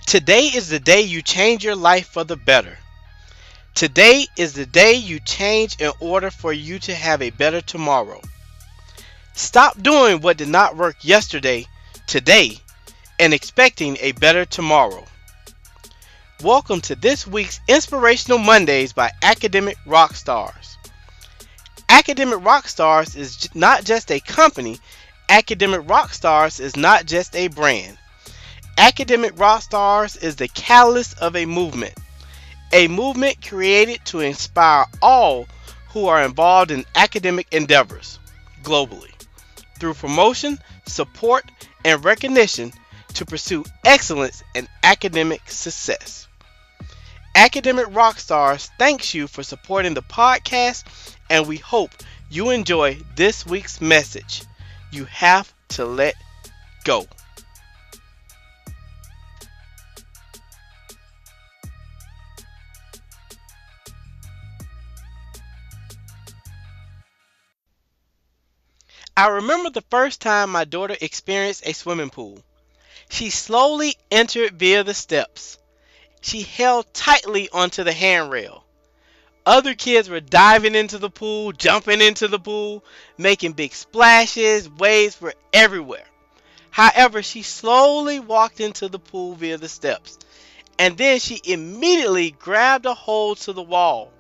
Today is the day you change your life for the better. Today is the day you change in order for you to have a better tomorrow. Stop doing what did not work yesterday, today, and expecting a better tomorrow. Welcome to this week's Inspirational Mondays by Academic Rockstars. Academic Rockstars is not just a company. Academic Rockstars is not just a brand. Academic Rockstars is the catalyst of a movement created to inspire all who are involved in academic endeavors globally through promotion, support, and recognition to pursue excellence and academic success. Academic Rockstars thanks you for supporting the podcast, and we hope you enjoy this week's message. You have to let go. I remember the first time my daughter experienced a swimming pool. She slowly entered via the steps. She held tightly onto the handrail. Other kids were diving into the pool, jumping into the pool, making big splashes. Waves were everywhere. However, she slowly walked into the pool via the steps, and then she immediately grabbed a hold to the wall.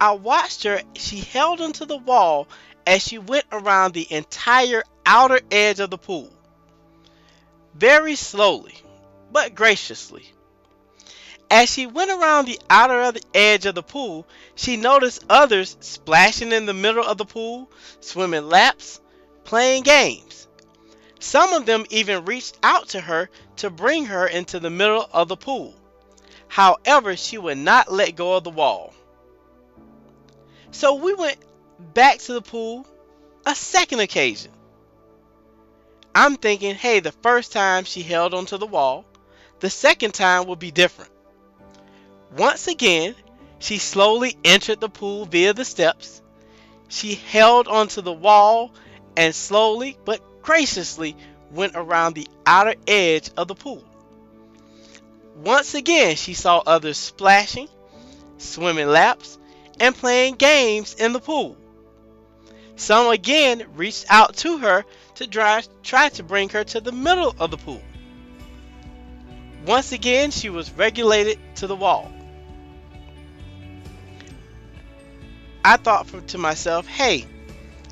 I watched her. She held onto the wall as she went around the entire outer edge of the pool, very slowly but graciously. As she went around the outer edge of the pool, she noticed others splashing in the middle of the pool, swimming laps, playing games. Some of them even reached out to her to bring her into the middle of the pool. However, she would not let go of the wall. So we went back to the pool a second occasion. I'm thinking, hey, the first time she held onto the wall, the second time will be different. Once again, she slowly entered the pool via the steps. She held onto the wall and slowly but graciously went around the outer edge of the pool. Once again, she saw others splashing, swimming laps, and playing games in the pool. Some again reached out to her to try to bring her to the middle of the pool. Once again, she was regulated to the wall. I thought to myself, hey,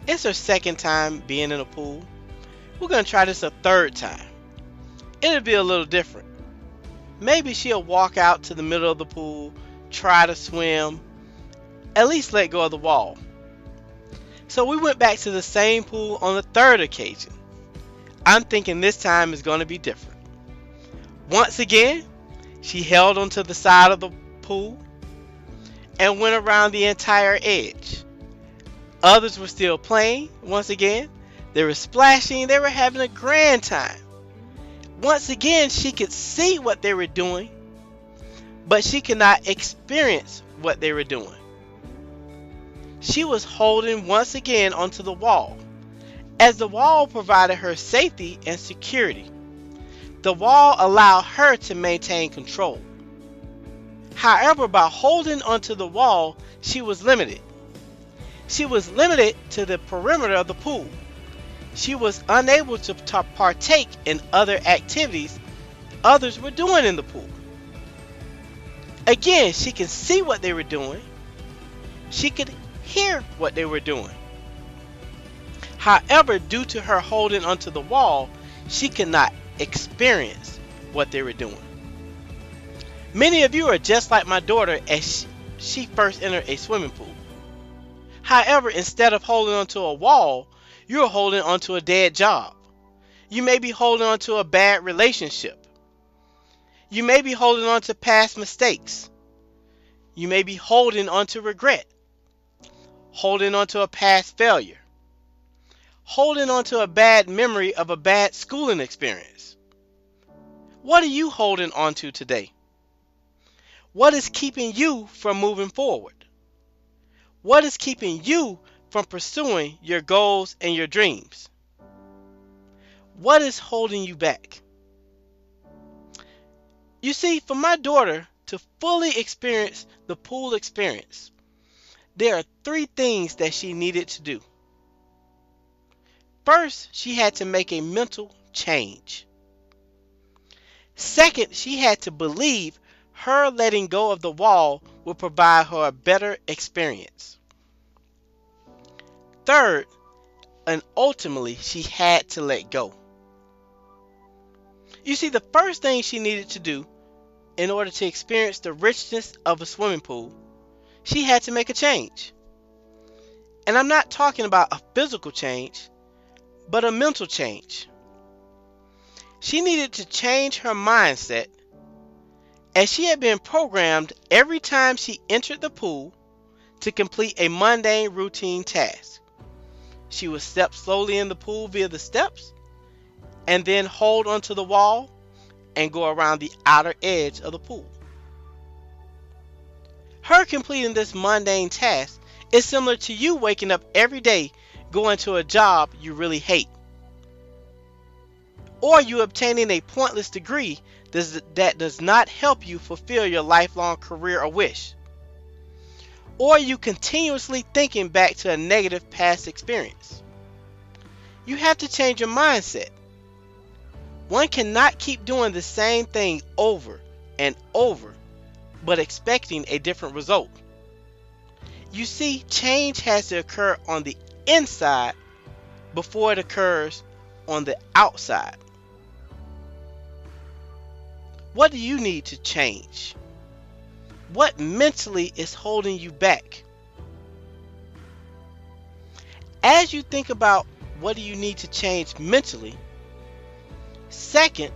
it's her second time being in a pool. We're going to try this a third time. It'll be a little different. Maybe she'll walk out to the middle of the pool, try to swim, at least let go of the wall. So we went back to the same pool on the third occasion. I'm thinking this time is going to be different. Once again, she held onto the side of the pool and went around the entire edge. Others were still playing. Once again, they were splashing. They were having a grand time. Once again, she could see what they were doing, but she could not experience what they were doing. She was holding once again onto the wall, as the wall provided her safety and security. The wall allowed her to maintain control. However, by holding onto the wall, she was limited. She was limited to the perimeter of the pool. She was unable to partake in other activities others were doing in the pool. Again, she could see what they were doing. She could hear what they were doing. However, due to her holding onto the wall, she could not experience what they were doing. Many of you are just like my daughter as she first entered a swimming pool. However, instead of holding onto a wall, you're holding onto a dead job. You may be holding onto a bad relationship. You may be holding on to past mistakes. You may be holding on to regret. Holding on to a past failure. Holding on to a bad memory of a bad schooling experience. What are you holding on to today? What is keeping you from moving forward? What is keeping you from pursuing your goals and your dreams? What is holding you back? You see, for my daughter to fully experience the pool experience, there are three things that she needed to do. First, she had to make a mental change. Second, she had to believe her letting go of the wall would provide her a better experience. Third, and ultimately, she had to let go. You see, the first thing she needed to do in order to experience the richness of a swimming pool, she had to make a change. And I'm not talking about a physical change, but a mental change. She needed to change her mindset, as she had been programmed every time she entered the pool to complete a mundane routine task. She would step slowly in the pool via the steps and then hold onto the wall and go around the outer edge of the pool. Her completing this mundane task is similar to you waking up every day going to a job you really hate, or you obtaining a pointless degree that does not help you fulfill your lifelong career or wish, or you continuously thinking back to a negative past experience. You have to change your mindset. One cannot keep doing the same thing over and over but expecting a different result. You see, change has to occur on the inside before it occurs on the outside. What do you need to change? What mentally is holding you back? As you think about what do you need to change mentally, second,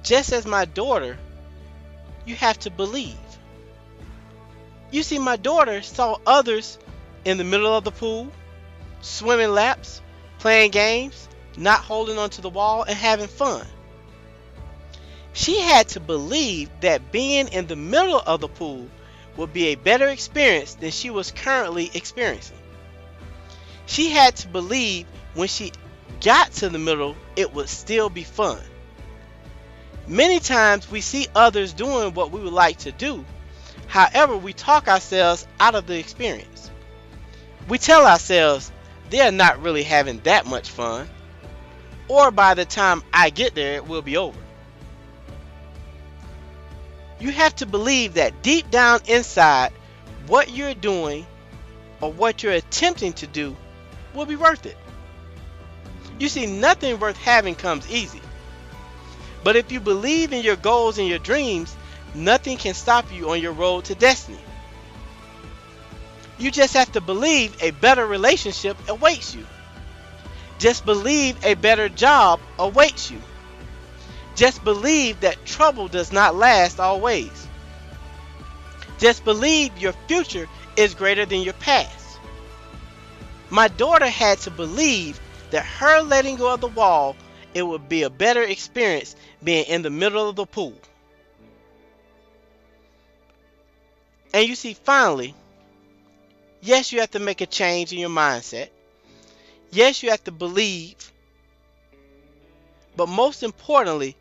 just as my daughter, you have to believe. You see, my daughter saw others in the middle of the pool, swimming laps, playing games, not holding onto the wall, and having fun. She had to believe that being in the middle of the pool would be a better experience than she was currently experiencing. She had to believe when she got to the middle, it would still be fun. Many times we see others doing what we would like to do. However, we talk ourselves out of the experience. We tell ourselves they're not really having that much fun, or by the time I get there, it will be over. You have to believe that deep down inside, what you're doing or what you're attempting to do will be worth it. You see, nothing worth having comes easy. But if you believe in your goals and your dreams, nothing can stop you on your road to destiny. You just have to believe a better relationship awaits you. Just believe a better job awaits you. Just believe that trouble does not last always. Just believe your future is greater than your past. My daughter had to believe that her letting go of the wall, it would be a better experience being in the middle of the pool. And you see, finally, yes, you have to make a change in your mindset. Yes, you have to believe. But most importantly,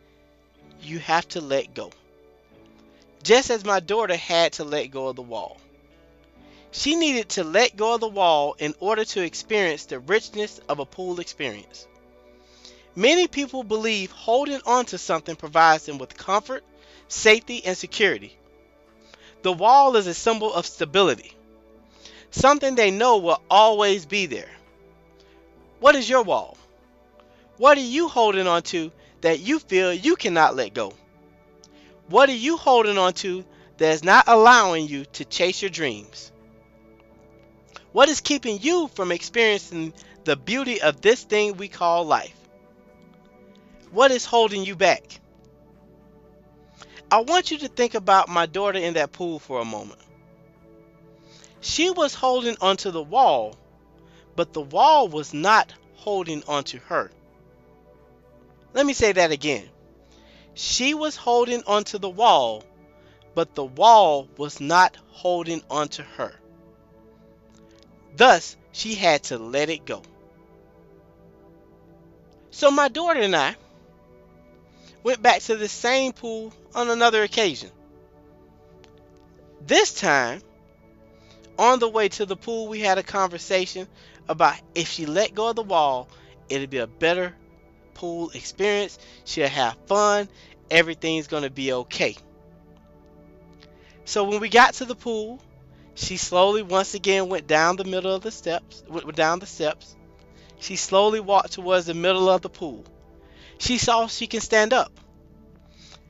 you have to let go. Just as my daughter had to let go of the wall. She needed to let go of the wall in order to experience the richness of a pool experience. Many people believe holding on to something provides them with comfort, safety, and security. The wall is a symbol of stability, something they know will always be there. What is your wall? What are you holding on to that you feel you cannot let go? What are you holding on to that is not allowing you to chase your dreams? What is keeping you from experiencing the beauty of this thing we call life? What is holding you back? I want you to think about my daughter in that pool for a moment. She was holding onto the wall, but the wall was not holding onto her. Let me say that again. She was holding onto the wall, but the wall was not holding onto her. Thus, she had to let it go. So my daughter and I, went back to the same pool on another occasion. This time, on the way to the pool, we had a conversation about if she let go of the wall, it'd be a better pool experience. She'll have fun. Everything's going to be okay. So when we got to the pool, she slowly once again went down the middle of the steps, went down the steps. She slowly walked towards the middle of the pool. She saw she can stand up.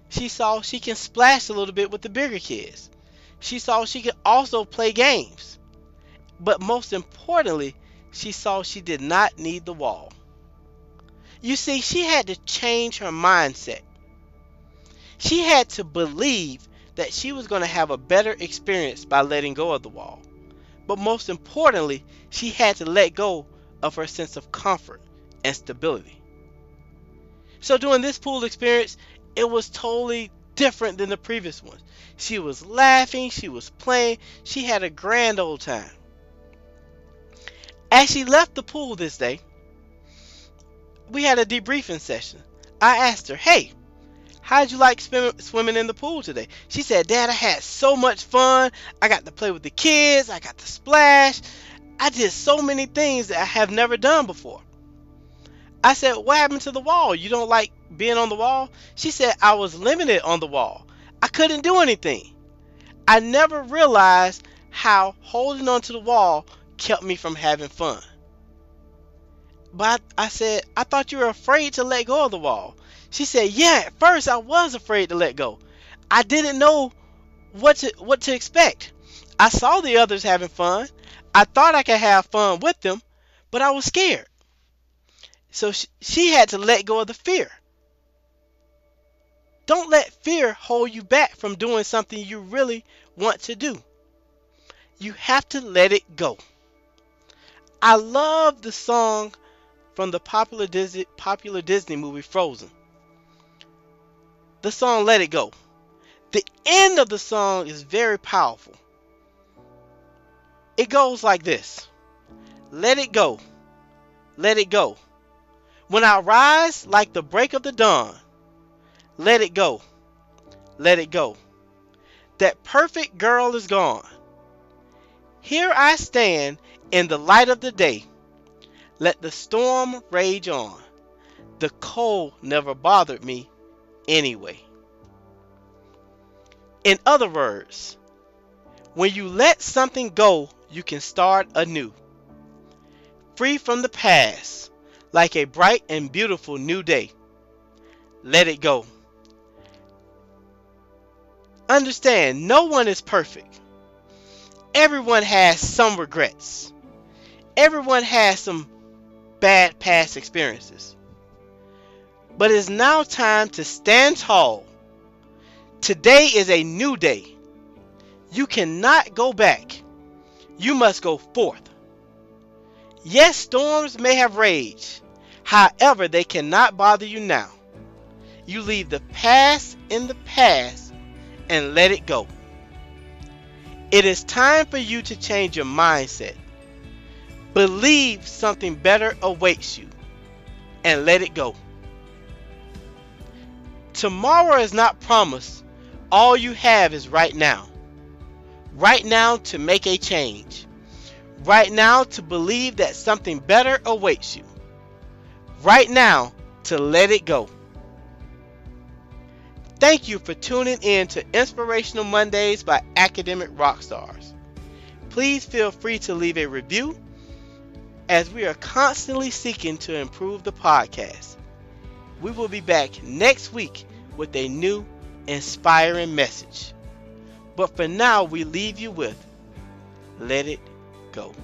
She saw she can splash a little bit with the bigger kids. She saw she could also play games. But most importantly, she saw she did not need the wall. You see, she had to change her mindset. She had to believe that she was going to have a better experience by letting go of the wall. But most importantly, she had to let go of her sense of comfort and stability. So during this pool experience, it was totally different than the previous ones. She was laughing, she was playing, she had a grand old time. As she left the pool this day, we had a debriefing session. I asked her, hey, how'd you like swimming in the pool today? She said, Dad, I had so much fun. I got to play with the kids. I got to splash. I did so many things that I have never done before. I said, what happened to the wall? You don't like being on the wall? She said, I was limited on the wall. I couldn't do anything. I never realized how holding onto the wall kept me from having fun. But I said, I thought you were afraid to let go of the wall. She said, yeah, at first I was afraid to let go. I didn't know what to expect. I saw the others having fun. I thought I could have fun with them, but I was scared. So she had to let go of the fear. Don't let fear hold you back from doing something you really want to do. You have to let it go. I love the song from the popular Disney movie Frozen. The song Let It Go. The end of the song is very powerful. It goes like this. Let it go. Let it go. When I rise like the break of the dawn, let it go. Let it go. That perfect girl is gone. Here I stand in the light of the day. Let the storm rage on. The cold never bothered me anyway. In other words, when you let something go, you can start anew. Free from the past, like a bright and beautiful new day. Let it go. Understand, no one is perfect. Everyone has some regrets. Everyone has some bad past experiences. But it's now time to stand tall. Today is a new day. You cannot go back. You must go forth. Yes, storms may have raged. However, they cannot bother you now. You leave the past in the past and let it go. It is time for you to change your mindset. Believe something better awaits you and let it go. Tomorrow is not promised. All you have is right now. Right now to make a change. Right now to believe that something better awaits you. Right now to let it go. Thank you for tuning in to Inspirational Mondays by Academic Rockstars. Please feel free to leave a review as we are constantly seeking to improve the podcast. We will be back next week with a new inspiring message. But for now, we leave you with Let It Go.